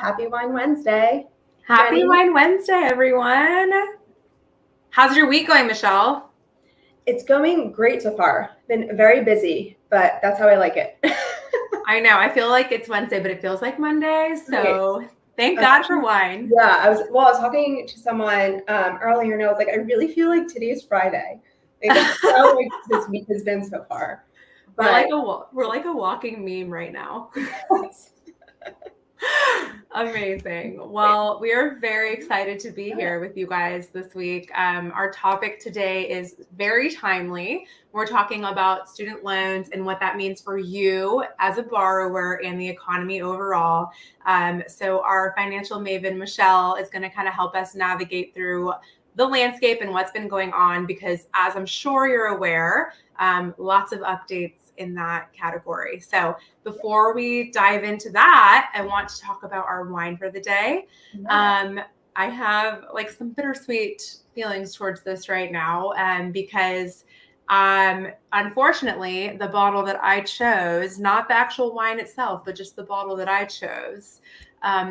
Happy Wine Wednesday. Happy Jenny. Wine Wednesday, everyone. How's your week going, Michelle? It's going great so far. Been very busy, but that's how I like it. I know. I feel like it's Wednesday, but it feels like Monday. So thank God for wine. Yeah, I was talking to someone earlier, and I was like, I really feel like today's Friday. Like, that's how like this week has been so far. But we're like a walking meme right now. Amazing. Well, we are very excited to be here with you guys this week. Our topic today is very timely. We're talking about student loans and what that means for you as a borrower and the economy overall. So our financial maven, Michelle, is going to kind of help us navigate through the landscape and what's been going on, because as I'm sure you're aware, lots of updates in that category. So before we dive into that, I want to talk about our wine for the day. I have like some bittersweet feelings towards this right now, because unfortunately, the bottle that I chose, not the actual wine itself, but just the bottle that I chose,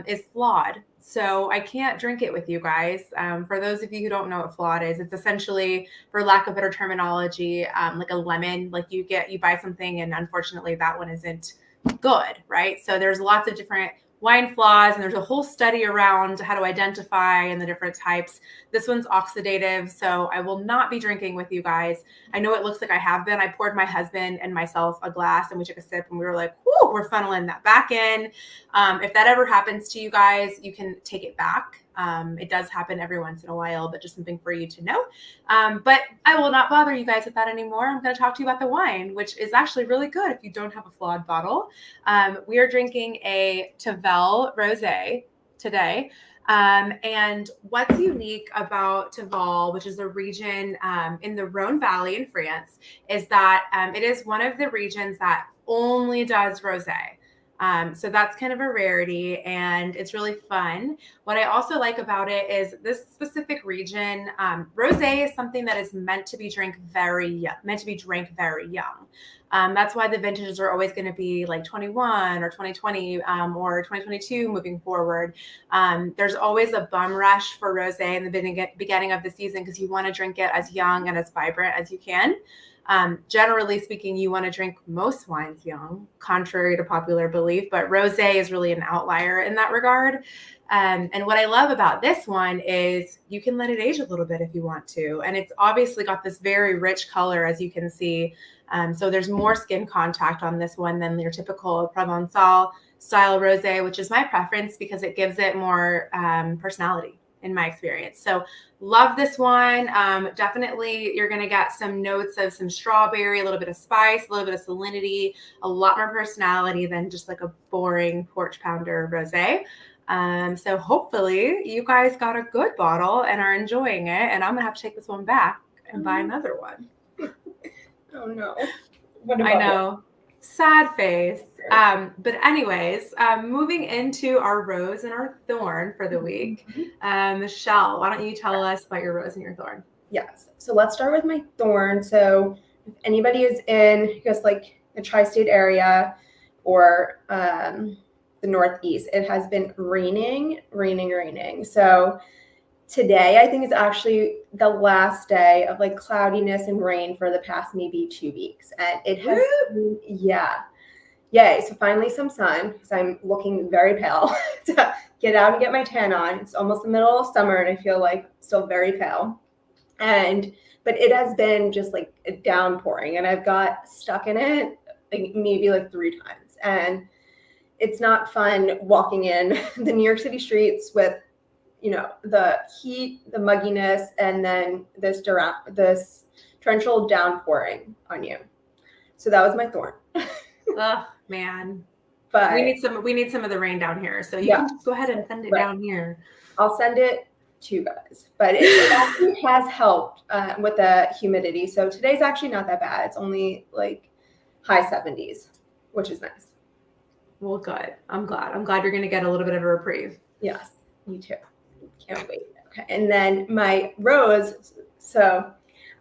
is flawed. So I can't drink it with you guys. For those of you who don't know what flawed is, it's essentially, for lack of better terminology, like a lemon. Like you buy something and unfortunately that one isn't good, right? So there's lots of different wine flaws, and there's a whole study around how to identify and the different types. This one's oxidative, so I will not be drinking with you guys. I know it looks like I have been. I poured my husband and myself a glass and we took a sip and we were like, whoo, we're funneling that back in. If that ever happens to you guys, you can take it back. It does happen every once in a while, but just something for you to know. But I will not bother you guys with that anymore. I'm going to talk to you about the wine, which is actually really good if you don't have a flawed bottle. We are drinking a Tavel Rosé today. And what's unique about Tavel, which is a region in the Rhone Valley in France, is that it is one of the regions that only does rosé. So that's kind of a rarity, and it's really fun. What I also like about it is this specific region. Rosé is something that is meant to be drank very young. That's why the vintages are always going to be like 21 or 2020 or 2022 moving forward. There's always a bum rush for rosé in the beginning of the season because you want to drink it as young and as vibrant as you can. Generally speaking, you want to drink most wines young, contrary to popular belief, but rosé is really an outlier in that regard. And what I love about this one is you can let it age a little bit if you want to. And it's obviously got this very rich color, as you can see. So there's more skin contact on this one than your typical Provençal style rosé, which is my preference because it gives it more personality in my experience. So love this one. Definitely you're going to get some notes of some strawberry, a little bit of spice, a little bit of salinity, a lot more personality than just like a boring porch pounder rosé. So hopefully you guys got a good bottle and are enjoying it. And I'm going to have to take this one back and buy another one. Oh no. I know. Sad face. But anyways, moving into our rose and our thorn for the week. Michelle, why don't you tell us about your rose and your thorn? Yes. So let's start with my thorn. So if anybody is in just like the tri-state area or the Northeast, it has been raining. So today, I think, is actually the last day of like cloudiness and rain for the past maybe 2 weeks. And it has, Yay. So finally some sun, because I'm looking very pale to get out and get my tan on. It's almost the middle of summer and I feel like still very pale. But it has been just like a downpouring, and I've got stuck in it maybe like 3 times. And it's not fun walking in the New York City streets with, the heat, the mugginess, and then this torrential downpouring on you. So that was my thorn. Oh man, but we need some of the rain down here. So you can just go ahead and send it down here. I'll send it to you guys. But it actually has helped with the humidity. So today's actually not that bad. It's only like high 70s, which is nice. Well, good. I'm glad you're going to get a little bit of a reprieve. Yes, me too. Can't wait. Okay. And then my rose. So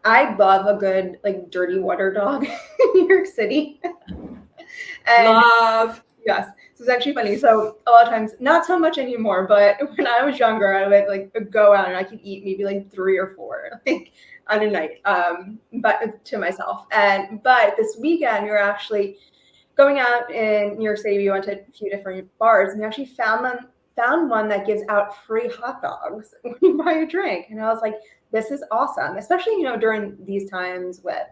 I love a good like dirty water dog in New York City. And love. Yes. So it's actually funny. So a lot of times, not so much anymore, but when I was younger, I would like go out and I could eat maybe like 3 or 4 like on a night, but to myself. But this weekend, we were actually going out in New York City. We went to a few different bars, and we actually found one that gives out free hot dogs when you buy a drink. And I was like, this is awesome, especially during these times with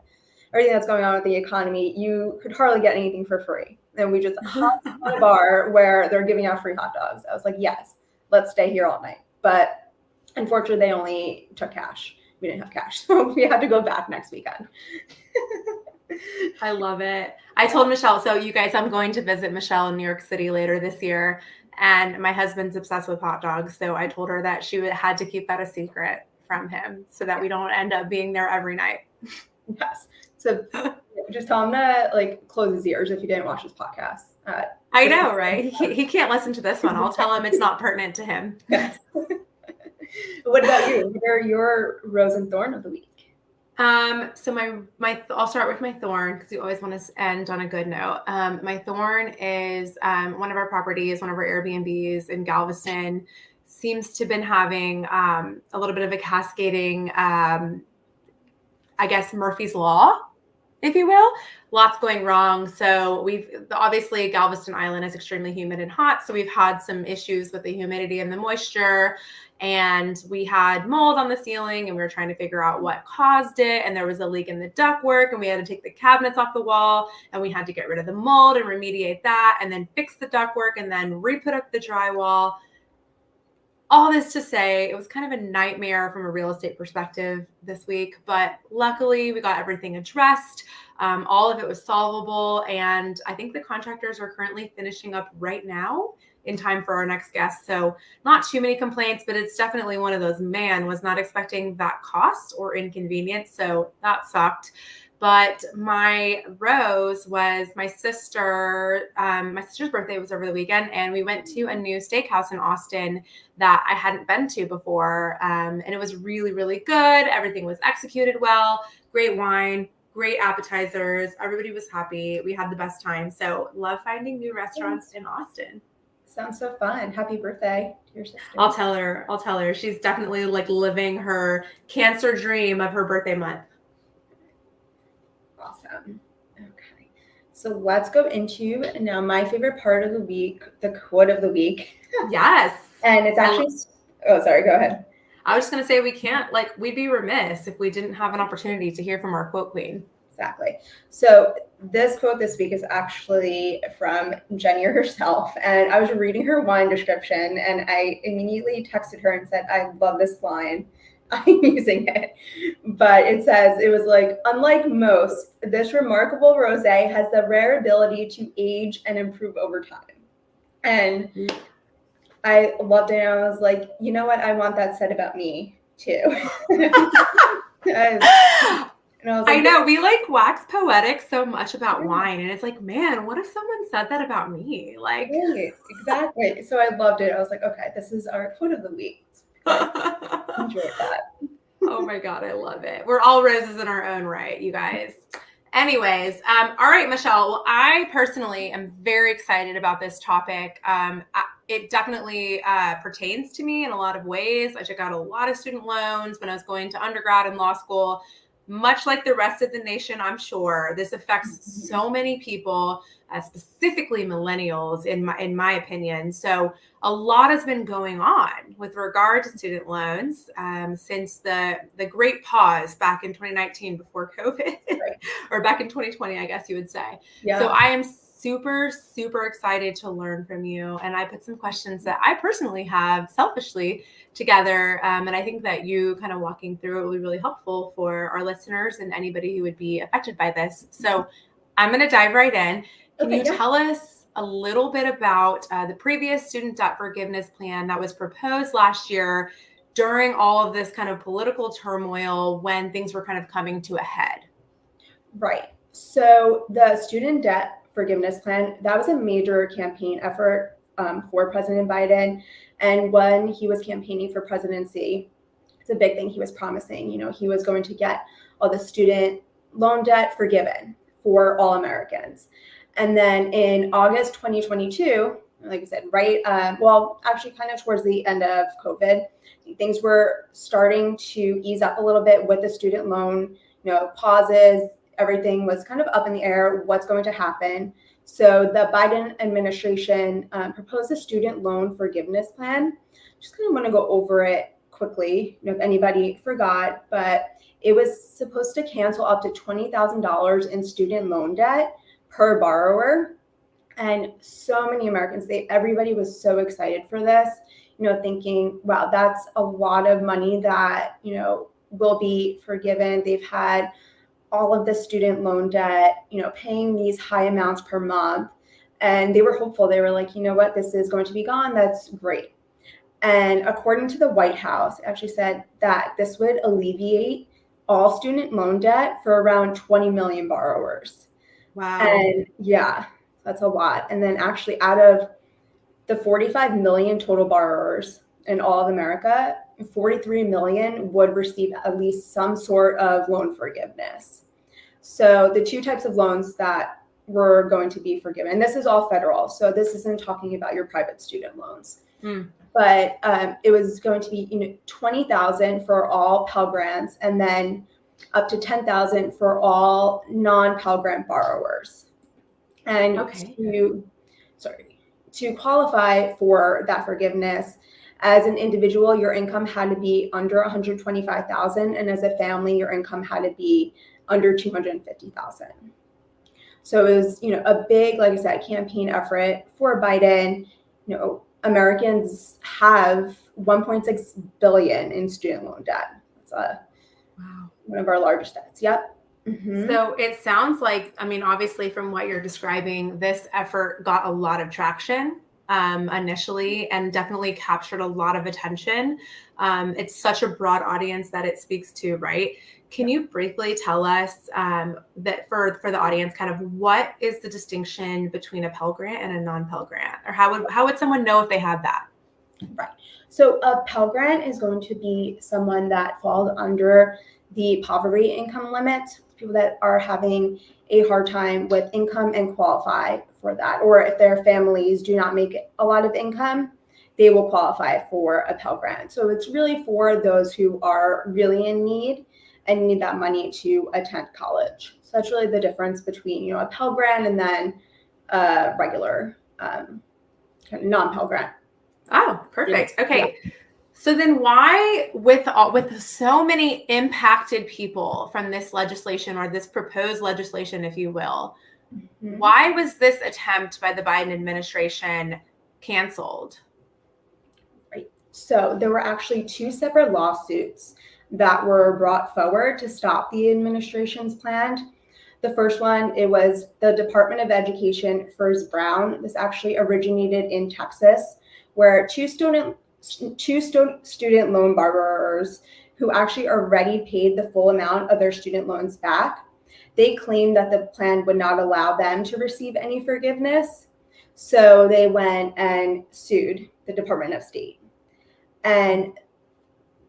everything that's going on with the economy. You could hardly get anything for free, and we just hopped on a bar where they're giving out free hot dogs. I was like, yes, let's stay here all night. But unfortunately, they only took cash. We didn't have cash, so we had to go back next weekend. I love it. I told Michelle, so you guys, I'm going to visit Michelle in New York City later this year, and my husband's obsessed with hot dogs. So I told her that she had to keep that a secret from him so that we don't end up being there every night. Yes. So just tell him to like close his ears if you didn't watch his podcast. I know, right? He can't listen to this one. I'll tell him it's not pertinent to him. Yes. What about you? What are your rose and thorn of the week? So I'll start with my thorn because you always want to end on a good note. My thorn is one of our properties, one of our Airbnbs in Galveston seems to have been having a little bit of a cascading, I guess, Murphy's Law, if you will. Lots going wrong. So obviously Galveston Island is extremely humid and hot. So we've had some issues with the humidity and the moisture. And we had mold on the ceiling and we were trying to figure out what caused it. And there was a leak in the ductwork and we had to take the cabinets off the wall and we had to get rid of the mold and remediate that and then fix the ductwork and then re-put up the drywall. All this to say, it was kind of a nightmare from a real estate perspective this week, but luckily we got everything addressed. All of it was solvable. And I think the contractors are currently finishing up right now in time for our next guest. So not too many complaints, but it's definitely one of those, was not expecting that cost or inconvenience. So that sucked. But my rose was my sister. My sister's birthday was over the weekend, and we went to a new steakhouse in Austin that I hadn't been to before. And it was really, really good. Everything was executed well. Great wine, great appetizers. Everybody was happy. We had the best time. So love finding new restaurants in Austin. Sounds so fun. Happy birthday to your sister. I'll tell her. She's definitely like living her cancer dream of her birthday month. Awesome. Okay. So let's go into now my favorite part of the week, the quote of the week. Yes. And it's actually, sorry, go ahead. I was just going to say we'd be remiss if we didn't have an opportunity to hear from our quote queen. Exactly. So this quote this week is actually from Jenny herself. And I was reading her wine description and I immediately texted her and said, I love this line. I'm using it. But it was like, unlike most, this remarkable rosé has the rare ability to age and improve over time. And I loved it. And I was like, you know what? I want that said about me too. I know we wax poetic so much about wine, and it's like, man, what if someone said that about me? Like, right, exactly. So I loved it. I was like, okay, this is our quote of the week. Enjoyed that. Oh my God, I love it. We're all roses in our own right, you guys. Anyways, all right, Michelle. Well, I personally am very excited about this topic. It definitely pertains to me in a lot of ways. I took out a lot of student loans when I was going to undergrad and law school. Much like the rest of the nation, I'm sure this affects so many people, specifically millennials, in my opinion. So a lot has been going on with regard to student loans since the great pause back in 2019 before COVID, or back in 2020, I guess you would say. Yeah. So I am super, super excited to learn from you. And I put some questions that I personally have selfishly together. And I think that you kind of walking through it will be really helpful for our listeners and anybody who would be affected by this. So I'm going to dive right in. Can you tell us a little bit about the previous student debt forgiveness plan that was proposed last year during all of this kind of political turmoil when things were kind of coming to a head? Right. So the student debt forgiveness plan, that was a major campaign effort for President Biden. And when he was campaigning for presidency, it's a big thing he was promising. He was going to get all the student loan debt forgiven for all Americans. And then in August 2022, like I said, right, well, actually kind of towards the end of COVID, things were starting to ease up a little bit with the student loan, pauses, everything was kind of up in the air, what's going to happen. So the Biden administration proposed a student loan forgiveness plan. Just kind of want to go over it quickly, if anybody forgot, but it was supposed to cancel up to $20,000 in student loan debt per borrower. And so many Americans, everybody was so excited for this, thinking, wow, that's a lot of money that, will be forgiven. They've had all of the student loan debt, paying these high amounts per month. And they were hopeful. They were like, you know what, this is going to be gone. That's great. And according to the White House, it actually said that this would alleviate all student loan debt for around 20 million borrowers. Wow. And yeah, that's a lot. And then actually out of the 45 million total borrowers in all of America, 43 million would receive at least some sort of loan forgiveness. So the two types of loans that were going to be forgiven, and this is all federal, so this isn't talking about your private student loans. But it was going to be, $20,000 for all Pell Grants, and then up to $10,000 for all non-Pell Grant borrowers. And to qualify for that forgiveness, as an individual, your income had to be under $125,000, and as a family, your income had to be under $250,000. So it was, a big, like I said, campaign effort for Biden. Americans have 1.6 billion in student loan debt. That's one of our largest debts. Yep. Mm-hmm. So it sounds like, obviously from what you're describing, this effort got a lot of traction initially and definitely captured a lot of attention. It's such a broad audience that it speaks to, right? Can you briefly tell us that for the audience, kind of what is the distinction between a Pell Grant and a non-Pell Grant? Or how would someone know if they have that? Right. So a Pell Grant is going to be someone that falls under the poverty income limit, people that are having a hard time with income and qualify for that. Or if their families do not make a lot of income, they will qualify for a Pell Grant. So it's really for those who are really in need and need that money to attend college. So that's really the difference between, a Pell Grant and then a regular non-Pell Grant. Oh, perfect. Yeah. Okay. Yeah. So then why, with so many impacted people from this legislation or this proposed legislation, if you will, why was this attempt by the Biden administration canceled? Right. So there were actually two separate lawsuits that were brought forward to stop the administration's plan. The first one, it was the Department of Education versus Brown. This actually originated in Texas, where two student loan borrowers who actually already paid the full amount of their student loans back, they claimed that the plan would not allow them to receive any forgiveness. So they went and sued the Department of State. And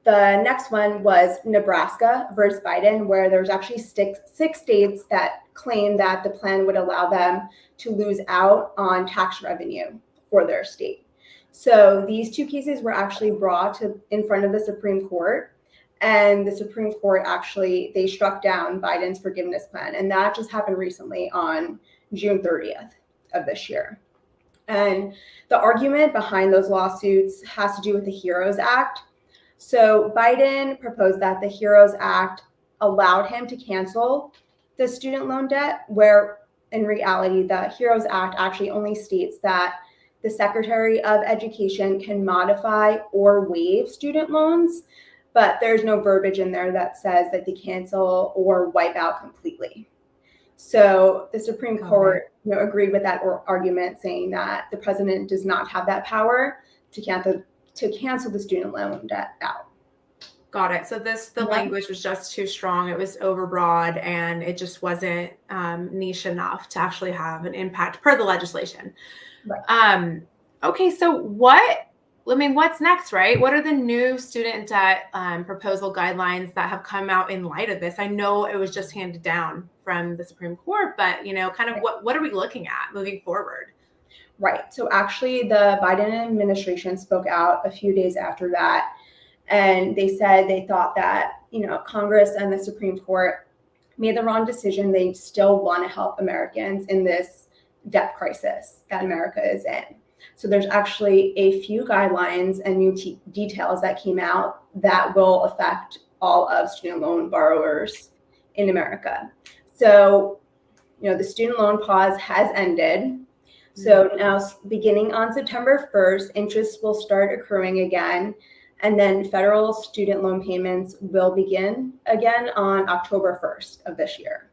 the next one was Nebraska versus Biden, where there's actually six states that claim that the plan would allow them to lose out on tax revenue for their state. So these two cases were actually brought in front of the Supreme Court, and the Supreme Court actually, they struck down Biden's forgiveness plan. And that just happened recently on June 30th of this year. And the argument behind those lawsuits has to do with the HEROES Act. So Biden proposed that the HEROES Act allowed him to cancel the student loan debt, where in reality, the HEROES Act actually only states that the Secretary of Education can modify or waive student loans, but there's no verbiage in there that says that they cancel or wipe out completely. So the Supreme Court agreed with that argument, saying that the president does not have that power to cancel the student loan debt out. Got it. So the language was just too strong. It was overbroad, and it just wasn't niche enough to actually have an impact per the legislation. Right. Okay. So what I mean, what's next, right? What are the new student debt proposal guidelines that have come out in light of this? I know it was just handed down from the Supreme Court, but, kind of what are we looking at moving forward? Right. So actually, the Biden administration spoke out a few days after that, and they said they thought that, Congress and the Supreme Court made the wrong decision. They still want to help Americans in this debt crisis that America is in. So there's actually a few guidelines and new details that came out that will affect all of student loan borrowers in America. So, the student loan pause has ended. So now, beginning on September 1st, interest will start accruing again. And then federal student loan payments will begin again on October 1st of this year.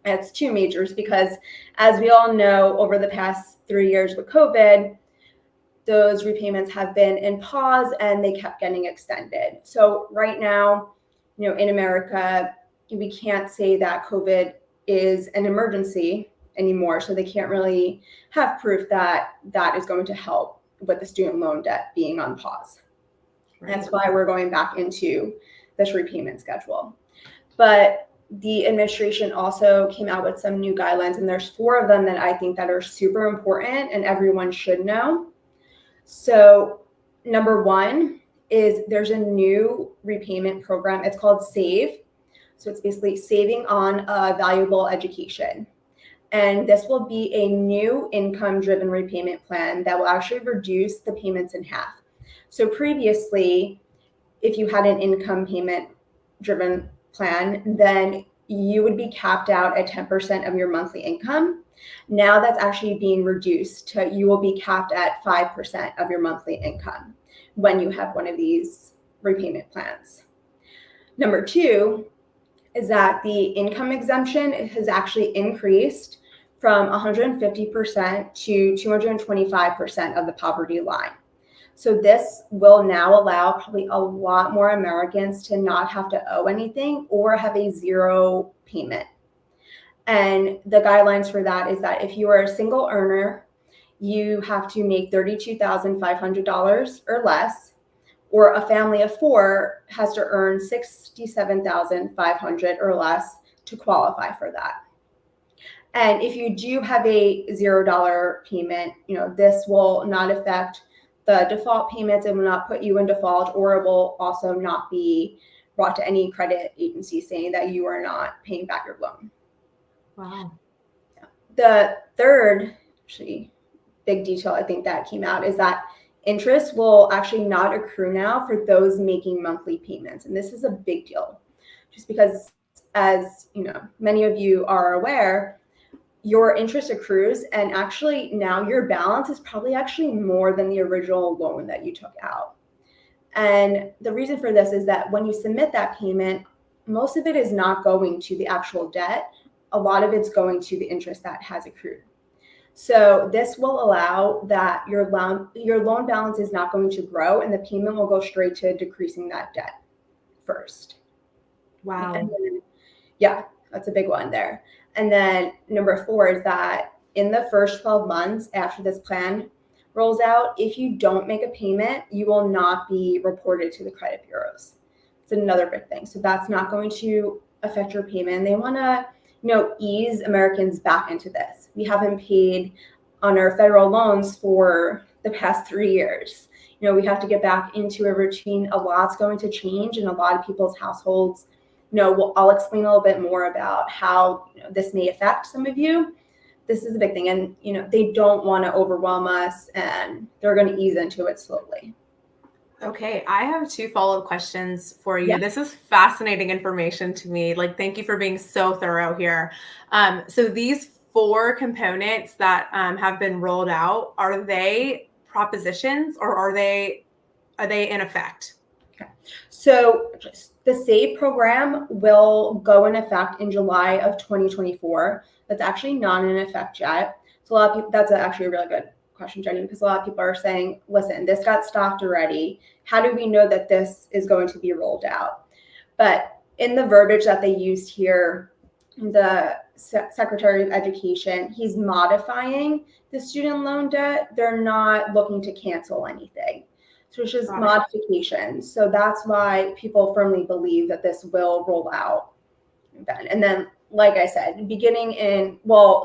It's two majors because, as we all know, over the past 3 years with COVID, those repayments have been in pause and they kept getting extended. So right now, in America, we can't say that COVID is an emergency anymore. So they can't really have proof that that is going to help with the student loan debt being on pause. Right. That's why we're going back into this repayment schedule. But the administration also came out with some new guidelines, and there's 4 of them that I think that are super important and everyone should know. So number 1 is there's a new repayment program. It's called SAVE. So it's basically saving on a valuable education. And this will be a new income-driven repayment plan that will actually reduce the payments in half. So previously, if you had an income payment-driven plan, then you would be capped out at 10% of your monthly income. Now that's actually being reduced to you will be capped at 5% of your monthly income when you have one of these repayment plans. Number 2 is that the income exemption has actually increased from 150% to 225% of the poverty line. So this will now allow probably a lot more Americans to not have to owe anything or have a zero payment. And the guidelines for that is that if you are a single earner, you have to make $32,500 or less, or a family of 4 has to earn $67,500 or less to qualify for that. And if you do have a $0 payment, this will not affect the default payments. It will not put you in default, or it will also not be brought to any credit agency saying that you are not paying back your loan. Wow. The third, actually, big detail I think that came out is that interest will actually not accrue now for those making monthly payments. And this is a big deal, just because, as many of you are aware, your interest accrues, and actually now your balance is probably actually more than the original loan that you took out. And the reason for this is that when you submit that payment, most of it is not going to the actual debt. A lot of it's going to the interest that has accrued. So this will allow that your loan balance is not going to grow, and the payment will go straight to decreasing that debt first. Wow. Then, yeah, that's a big one there. And then number 4 is that in the first 12 months after this plan rolls out, if you don't make a payment, you will not be reported to the credit bureaus. It's another big thing. So that's not going to affect your payment. They want to, ease Americans back into this. We haven't paid on our federal loans for the past 3 years. We have to get back into a routine. A lot's going to change in a lot of people's households. I'll explain a little bit more about how this may affect some of you. This is a big thing, and they don't want to overwhelm us, and they're going to ease into it slowly. Okay, I have 2 follow-up questions for you. Yeah. This is fascinating information to me. Thank you for being so thorough here. So these 4 components that have been rolled out, are they propositions, or are they in effect? Okay. So the SAVE program will go in effect in July of 2024. That's actually not in effect yet. So a lot of people, that's actually a really good question, Jenny, because a lot of people are saying, listen, this got stopped already. How do we know that this is going to be rolled out? But in the verbiage that they used here, the Secretary of Education, he's modifying the student loan debt. They're not looking to cancel anything. So it's just Got it. modifications. So that's why people firmly believe that this will roll out then. And then, like I said, beginning in,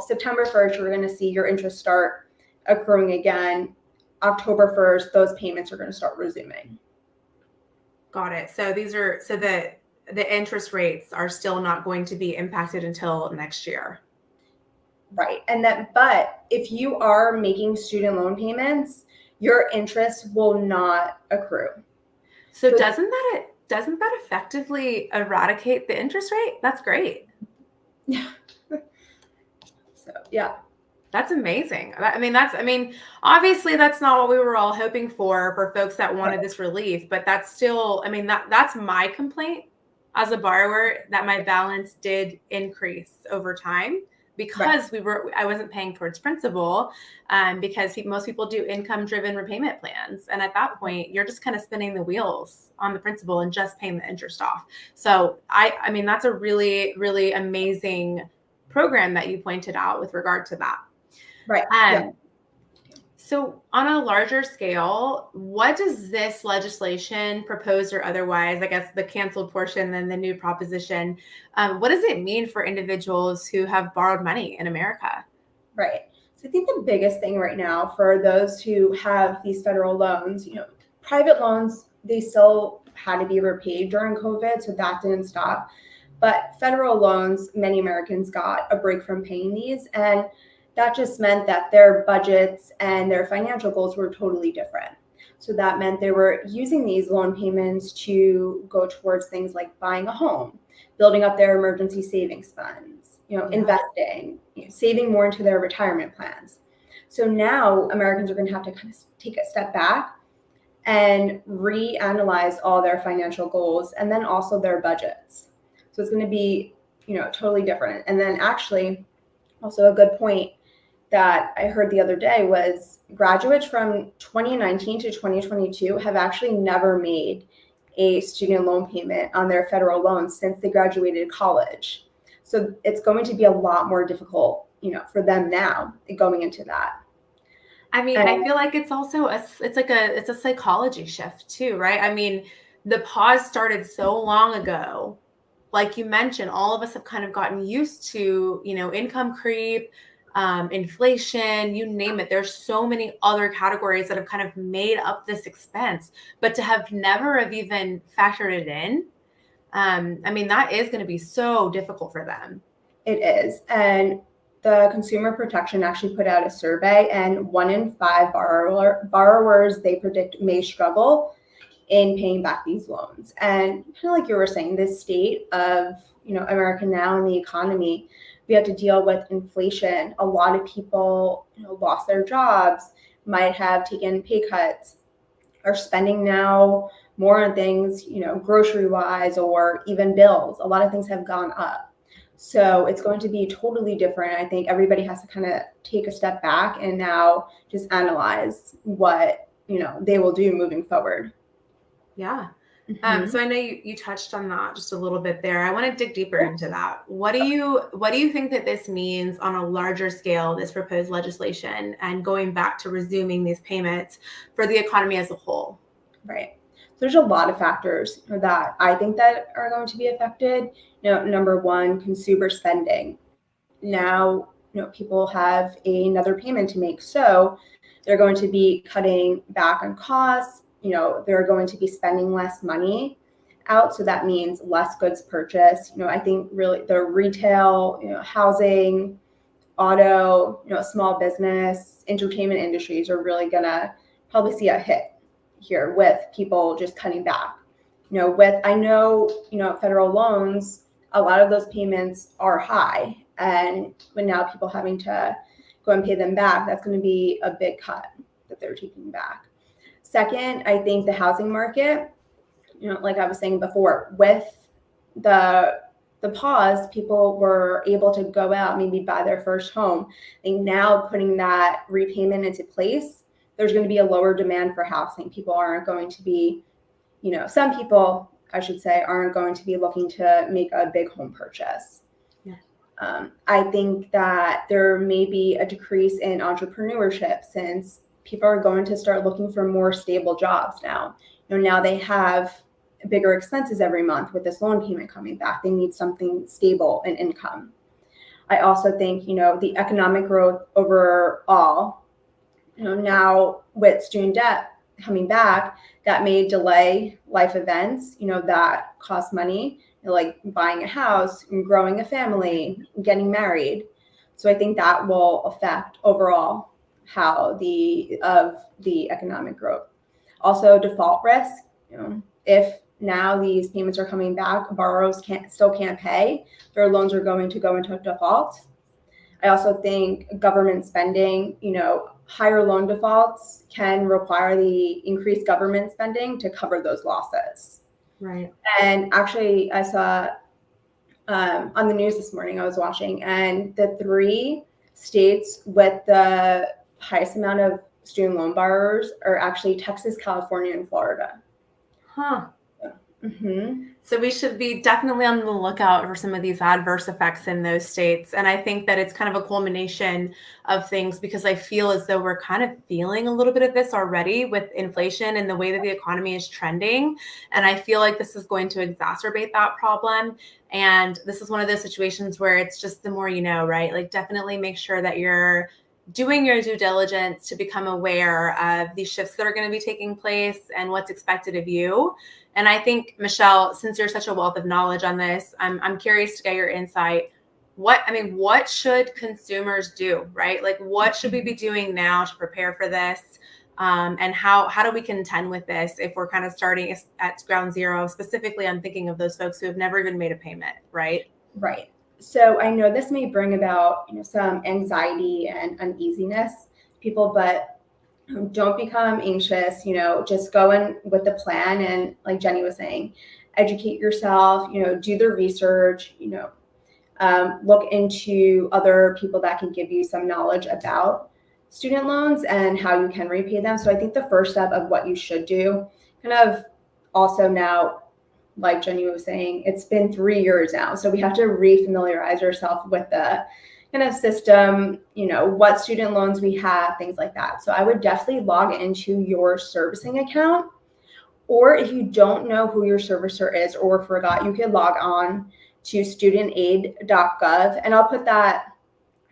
September 1st, you're going to see your interest start accruing again. October 1st, those payments are going to start resuming. Got it. So the interest rates are still not going to be impacted until next year. Right. But if you are making student loan payments, your interest will not accrue. So doesn't that effectively eradicate the interest rate? That's great. Yeah. So, yeah. That's amazing. Obviously that's not what we were all hoping for folks that wanted this relief, but that's still, that's my complaint as a borrower, that my balance did increase over time because I wasn't paying towards principal, because most people do income-driven repayment plans. And at that point, you're just kind of spinning the wheels on the principal and just paying the interest off. So that's a really, really amazing program that you pointed out with regard to that. Right. So on a larger scale, what does this legislation, proposed or otherwise, I guess the canceled portion, then the new proposition, what does it mean for individuals who have borrowed money in America? Right. So I think the biggest thing right now for those who have these federal loans, private loans, they still had to be repaid during COVID, so that didn't stop. But federal loans, many Americans got a break from paying these, and that just meant that their budgets and their financial goals were totally different. So that meant they were using these loan payments to go towards things like buying a home, building up their emergency savings funds, investing, saving more into their retirement plans. So now Americans are going to have to kind of take a step back and reanalyze all their financial goals and then also their budgets. So it's going to be, totally different. And then actually, also a good point that I heard the other day was graduates from 2019 to 2022 have actually never made a student loan payment on their federal loans since they graduated college. So it's going to be a lot more difficult, for them now going into that. I feel like it's also it's a psychology shift too, right? The pause started so long ago. Like you mentioned, all of us have kind of gotten used to, income creep, inflation, you name it. There's so many other categories that have kind of made up this expense, but to have never have even factored it in, that is going to be so difficult for them. It is. And the Consumer Protection actually put out a survey, and 1 in 5 borrowers they predict may struggle in paying back these loans. And kind of like you were saying, this state of America now and the economy, we have to deal with inflation. A lot of people lost their jobs, might have taken pay cuts, are spending now more on things, grocery wise or even bills. A lot of things have gone up. So it's going to be totally different. I think everybody has to kind of take a step back and now just analyze what they will do moving forward. Yeah. So I know you touched on that just a little bit there. I want to dig deeper into that. What do you think that this means on a larger scale, this proposed legislation, and going back to resuming these payments for the economy as a whole? Right. There's a lot of factors that I think that are going to be affected. Number one, consumer spending. Now, people have another payment to make, so they're going to be cutting back on costs. They're going to be spending less money out. So that means less goods purchased. I think really the retail, housing, auto, small business, entertainment industries are really going to probably see a hit here with people just cutting back. I know, federal loans, a lot of those payments are high. And when now people having to go and pay them back, that's going to be a big cut that they're taking back. Second, I think the housing market, like I was saying before, with the pause, people were able to go out, maybe buy their first home. I think now putting that repayment into place, there's going to be a lower demand for housing. People aren't going to be, some people, I should say, aren't going to be looking to make a big home purchase. Yeah. I think that there may be a decrease in entrepreneurship since people are going to start looking for more stable jobs now. Now they have bigger expenses every month with this loan payment coming back. They need something stable in income. I also think, the economic growth overall, now with student debt coming back, that may delay life events, that cost money, like buying a house and growing a family, getting married. So I think that will affect overall how the economic growth. Also default risk, if now these payments are coming back, borrowers still can't pay, their loans are going to go into default. I also think government spending, higher loan defaults can require the increased government spending to cover those losses. Right. And actually, I saw on the news this morning, I was watching, and the 3 states with the highest amount of student loan borrowers are actually Texas, California, and Florida. Huh. Mm-hmm. So we should be definitely on the lookout for some of these adverse effects in those states. And I think that it's kind of a culmination of things, because I feel as though we're kind of feeling a little bit of this already with inflation and the way that the economy is trending. And I feel like this is going to exacerbate that problem. And this is one of those situations where it's just the more you know, right? Like, definitely make sure that you're doing your due diligence to become aware of these shifts that are going to be taking place and what's expected of you. And I think, Michelle, since you're such a wealth of knowledge on this, I'm curious to get your insight. What should consumers do, right? Like, what should we be doing now to prepare for this? And how do we contend with this if we're kind of starting at ground zero? Specifically, I'm thinking of those folks who have never even made a payment, right? Right. So I know this may bring about, some anxiety and uneasiness to people, but don't become anxious. Just go in with the plan, and like Jenny was saying, educate yourself. Do the research. Look into other people that can give you some knowledge about student loans and how you can repay them. So I think the first step of what you should do, kind of also now, like Jenny was saying, it's been 3 years now. So we have to refamiliarize ourselves with the kind of system, what student loans we have, things like that. So I would definitely log into your servicing account. Or if you don't know who your servicer is or forgot, you can log on to studentaid.gov. And I'll put that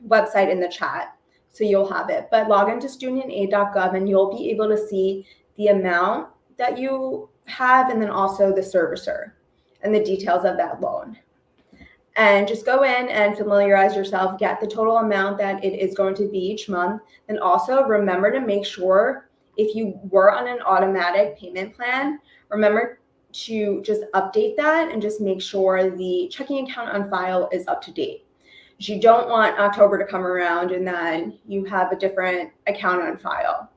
website in the chat so you'll have it. But log into studentaid.gov and you'll be able to see the amount that you have, and then also the servicer and the details of that loan. And just go in and familiarize yourself, get the total amount that it is going to be each month. And also remember to make sure, if you were on an automatic payment plan, remember to just update that and just make sure the checking account on file is up to date. You don't want October to come around and then you have a different account on file.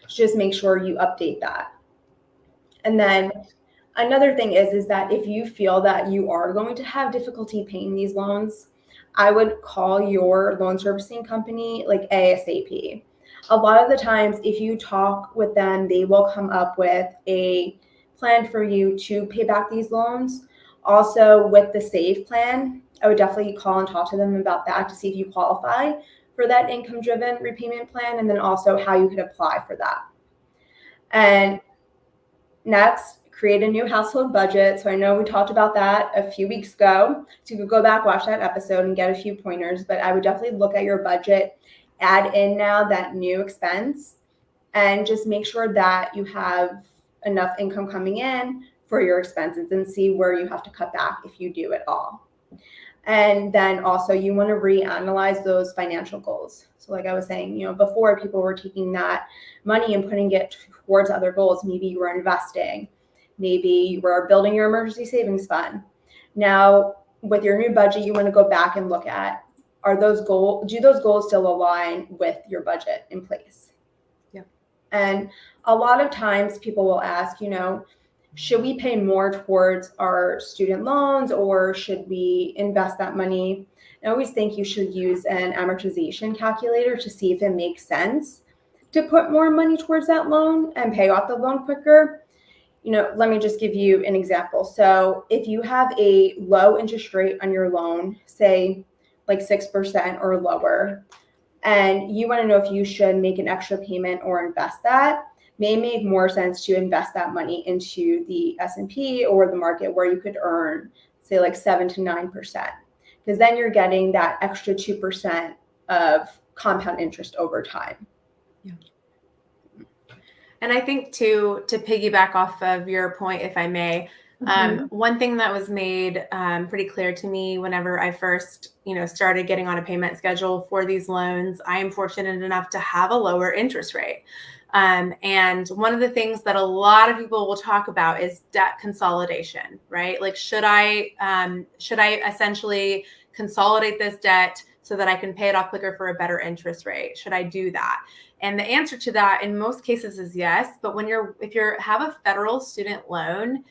Just make sure you update that. And then another thing is that if you feel that you are going to have difficulty paying these loans, I would call your loan servicing company like ASAP. A lot of the times, if you talk with them, they will come up with a plan for you to pay back these loans. Also, with the SAVE plan, I would definitely call and talk to them about that to see if you qualify for that income-driven repayment plan, and then also how you could apply for that. And next, create a new household budget. So I know we talked about that a few weeks ago. So you could go back, watch that episode, and get a few pointers. But I would definitely look at your budget, add in now that new expense, and just make sure that you have enough income coming in for your expenses, and see where you have to cut back if you do at all. And then also you want to reanalyze those financial goals. So like I was saying, before, people were taking that money and putting it towards other goals. Maybe you were investing. Maybe you were building your emergency savings fund. Now, with your new budget, you want to go back and look at, do those goals still align with your budget in place? Yeah. And a lot of times people will ask, should we pay more towards our student loans, or should we invest that money? I always think you should use an amortization calculator to see if it makes sense to put more money towards that loan and pay off the loan quicker. Let me just give you an example. So if you have a low interest rate on your loan, say like 6% or lower, and you want to know if you should make an extra payment or invest that, may make more sense to invest that money into the S&P or the market where you could earn, say, like 7 to 9%, because then you're getting that extra 2% of compound interest over time. Yeah. And I think to piggyback off of your point, if I may, one thing that was made pretty clear to me whenever I first, started getting on a payment schedule for these loans, I am fortunate enough to have a lower interest rate. And one of the things that a lot of people will talk about is debt consolidation, right? Like, should I essentially consolidate this debt so that I can pay it off quicker for a better interest rate? Should I do that? And the answer to that in most cases is yes. But if you have a federal student loan,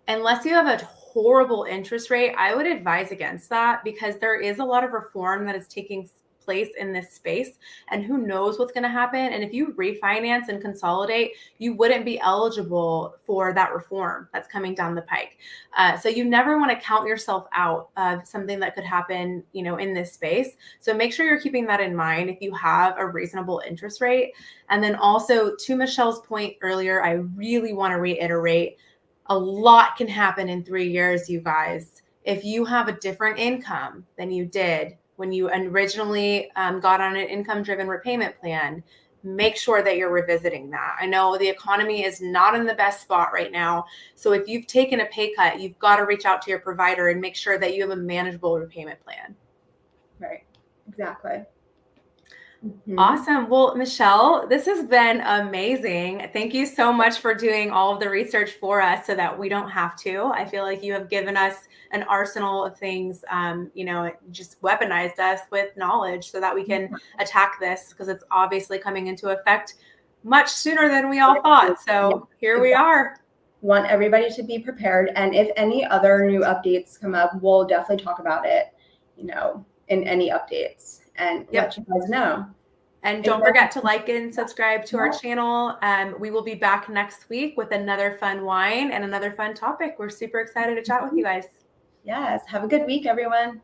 unless you have a horrible interest rate, I would advise against that, because there is a lot of reform that is taking place in this space, and who knows what's going to happen. And if you refinance and consolidate, you wouldn't be eligible for that reform that's coming down the pike. So you never want to count yourself out of something that could happen, in this space. So make sure you're keeping that in mind if you have a reasonable interest rate. And then also, to Michelle's point earlier, I really want to reiterate, a lot can happen in 3 years, you guys. If you have a different income than you did when you originally got on an income-driven repayment plan, make sure that you're revisiting that. I know the economy is not in the best spot right now. So if you've taken a pay cut, you've got to reach out to your provider and make sure that you have a manageable repayment plan. Right. Exactly. Awesome. Well, Michelle, this has been amazing. Thank you so much for doing all of the research for us so that we don't have to. I feel like you have given us an arsenal of things, just weaponized us with knowledge so that we can attack this, because it's obviously coming into effect much sooner than we all thought. So here we are. Want everybody to be prepared. And if any other new updates come up, we'll definitely talk about it, in any updates, and let you guys know. And don't forget to like and subscribe to our channel. We will be back next week with another fun wine and another fun topic. We're super excited to chat with you guys. Yes. Have a good week, everyone.